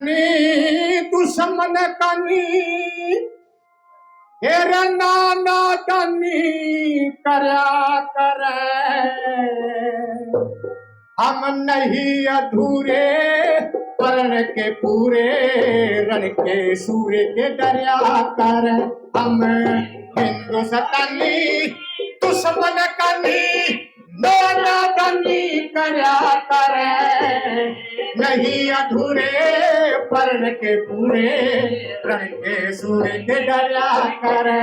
दुश्मन कनी हेरा नाना तनी करया करे। हम नहीं अधूरे परण के पूरे रण के सूर्य के दरिया कर। हम हिंदुस्तानी दुश्मन कनी नाना तनी करया करे। नहीं अधूरे परण के पूरे रण के सूर्य के दरिया करे।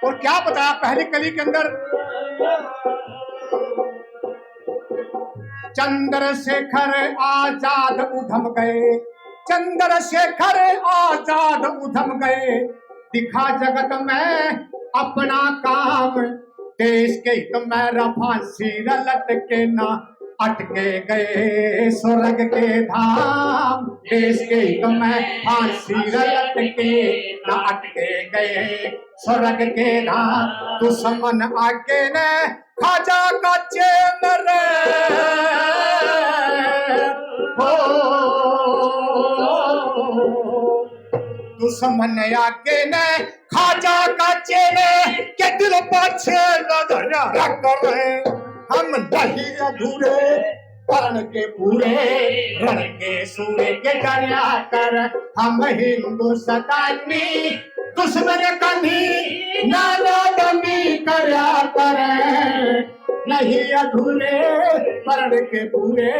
और क्या बताया पहली कली के अंदर, चंद्रशेखर आजाद उधम गए, चंद्रशेखर आजाद उधम गए। दिखा जगत में अपना काम, देश के हित में रफा सिर लटके ना अटके गए स्वर्ग के धाम। देश के हित में फांसी लटके ना अटके गए स्वर्ग के धाम। दुश्मन आगे ने खाजा का चैन रे हो। दुश्मन आगे ने खाजा का चैन के दिल पर छेद धरा करे। हम नहीं अधूरे परण के पूरे रण के सूर्य के दरिया कर। हम हिंदुस्तानी दुश्मन कनी नाना दमी करया करे। नहीं अधूरे परण के पूरे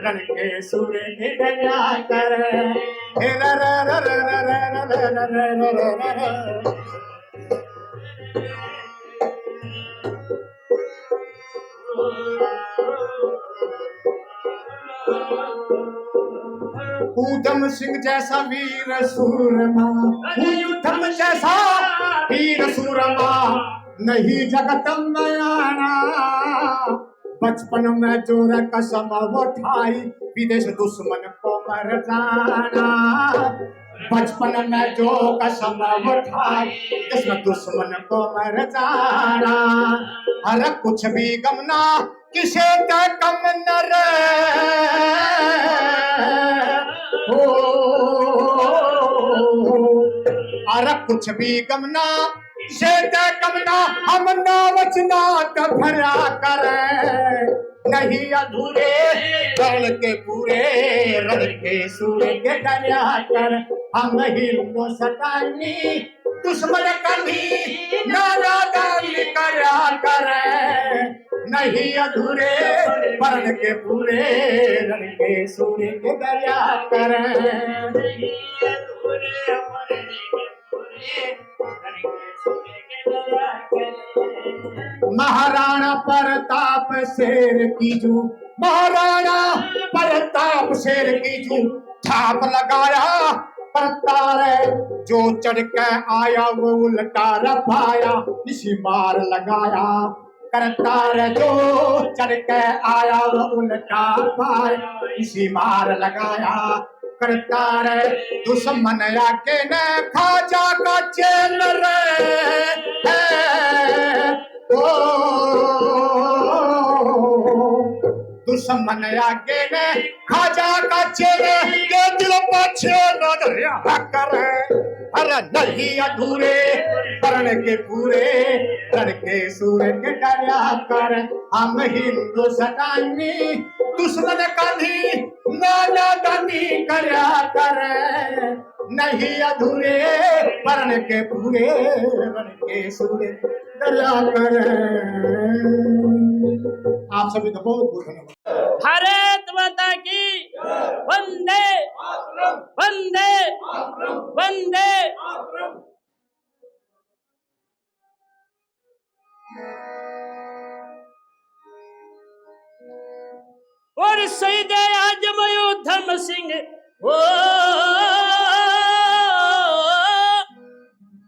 रण के सूर्य के दरिया कर। ऊधम सिंह जैसा वीर सूरमा, ऊधम जैसा वीर सूरमा नहीं जगत में आना। बचपन में जोर कसम उठाई विदेश दुश्मन को मर जाना। बचपन में जो कसम उठाई इसमें दुश्मन को मर जाना। हर कुछ भी गमना किसे का कम न अरे कुछ भी गमना से कमना हम ना वचना भरा करे। नहीं अधूरे रण के पूरे रण के सूर्य के दरिया कर। हम हिंदुस्तानी दुश्मन कभी नाना दानी करया करे। नहीं अधूरे परण के पूरे रण के सूर्य के दरिया कर। महाराणा प्रताप शेर की जू, महाराणा प्रताप शेर की जू छाप लगाया प्रतार। जो चढ़ के आया वो उल्टा रफाया इसी मार लगाया करतार। जो चढ़ के आया वो उल्टा पाया इसी मार लगाया करतार। दुश्मन आके ने खाजा का चैन रे दुश्मन आगे ने खाजा का चेहरे के दिल पर छेद धरा करे। अरे नहीं अधूरे परण के पूरे रण के सूर्य के दरिया कर। हम हिंदुस्तानी दुश्मन कभी नाना दनी करया करे। नहीं अधूरे परण के पूरे रण के सूर्य दरिया कर। आप सभी का बहुत बहुत धन्यवाद। भारत माता की वंदे वंदे वंदे। और शहीद आजम उधम सिंह ओ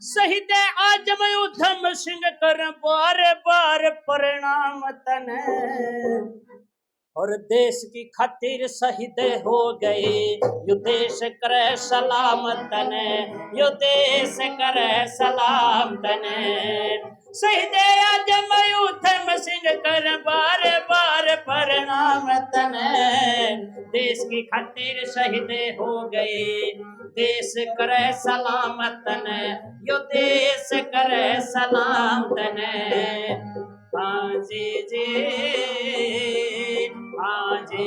शहीद आजम उधम सिंह कर बार बार प्रणाम तने। और देश की खातिर शहीद हो गए, यो देश करे सलामत ने, यो देश करे सलामत ने। शहीद आजम उधम सिंह कर बार बार प्रणाम तने, देश की खातिर शहीद हो गए, देश करे सलामत ने, यो देश करे सलामत ने। हाँ जी, हाँ जी।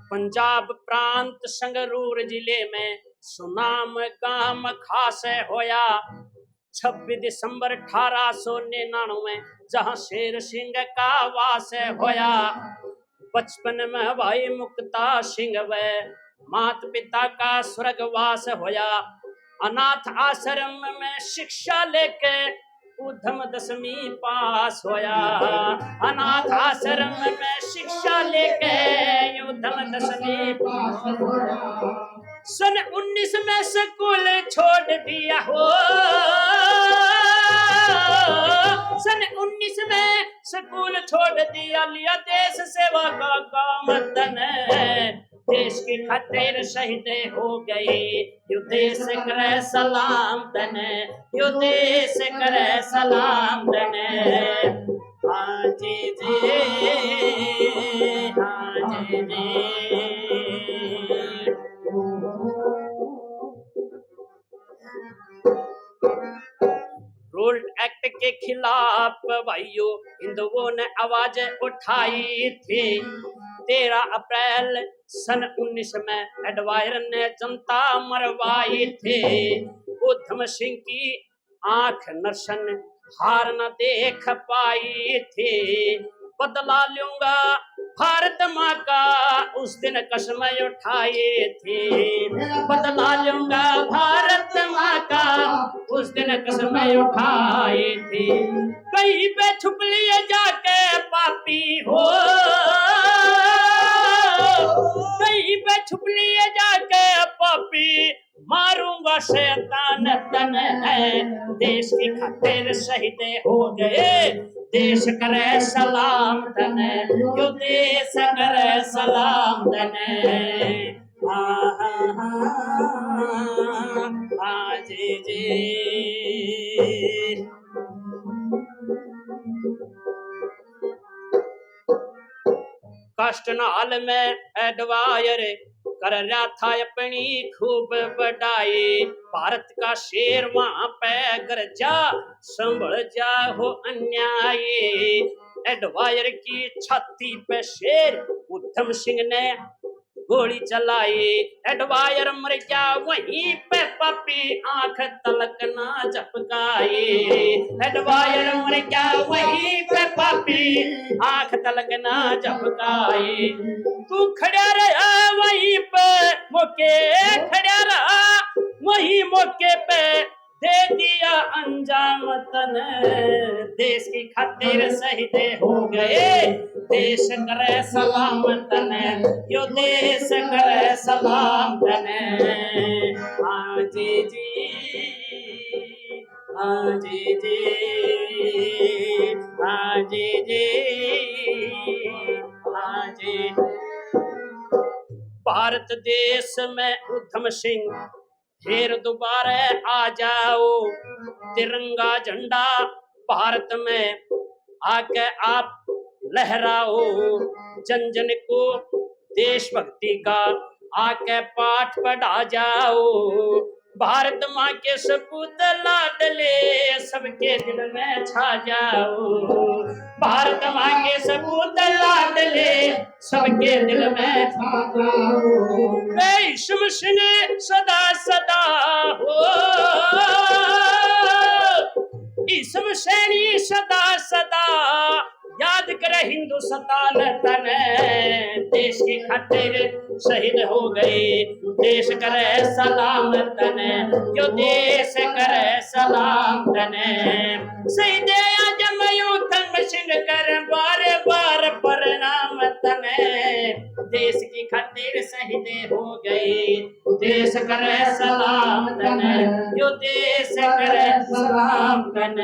पंजाब प्रांत संगरूर जिले में सुनाम गाम खास होया 26 दिसंबर 1899 जहां शेर सिंह का वास होया। बचपन में भाई मुक्ता सिंह व मात पिता का स्वर्गवास होया। अनाथ आश्रम में शिक्षा लेके उधम 10वीं पास होया। अनाथ आश्रम में शिक्षा लेके उधम 10वीं पास होया। सन 19 में स्कूल छोड़ दिया हो, सन 19 में स्कूल छोड़ दिया, लिया देश सेवा का काम तने, देश की खातिर शहीद हो गए, यो देश करे सलाम तने, यो देश करे सलाम तने। हाँ जी, हाँ जी। रोल्ड एक्ट के खिलाफ भाइयों हिंदुओं ने आवाज उठाई थी। 13 अप्रैल सन 19 में एडवायर ने जनता मरवाई थी। उधम सिंह की आंख नरसन हार न देख पाई थी। बदला लूंगा भारत माँ का उस दिन कसम उठाई थी। बदला लूंगा भारत माँ का उस दिन कसम उठाई थी। कहीं पे छुप लिए जाके पापी हो, कहीं पे छुप लिए जाके पापी, मारूंगा शैतान तन है, देश की खातिर शहीद हो गए, देश करे सलाम तने, यो देश करे सलाम तने। हाँ जी। कास्टनाल में एडवायर कर रहा था अपनी खूब बढ़ाई। भारत का शेर वहां पे गरजा, संभल जा हो अन्याय। एडवायर की छाती पे शेर उधम सिंह ने गोली चलाई। एडवायर मर गया वहीं पे पापी, आंख तलक ना झपकाई। एडवायर मर गया वहीं पे पापी, आंख तलक ना झपकाई। तू खड़ा रहा वहीं पे मौके, खड़ा रहा वहीं मौके पे, दे दिया अंजाम तने, देश की खातिर शहीद हो गए, देश करे सलाम तने, यो देश करे सलाम तने। हाँ जी, हाँ जी, हाँ जी, हाँ जी। भारत देश में उधम सिंह फिर दोबारा आ जाओ, तिरंगा झंडा भारत में आके आप लहराओ। जन जन को देशभक्ति का आके पाठ पढ़ा जाओ। भारत माँ के सपूत लाडले सबके दिल में छा जाओ। भारत माँ के सपूत लाडले सबके दिल में छा जाओ। भीष्म सिंह सदा सदा हो, भीष्म सैनी सदा सदा याद करे हिंदुस्तान तने, देश की खातिर शहीद हो गए, देश करे सलाम तने, यो देश करे सलाम तने। शहीद आजम उधम सिंह कर बार बार प्रणाम तने, देश की खातिर शहीद हो गए। देश करे सलाम तन, यो देश करे सलाम तन।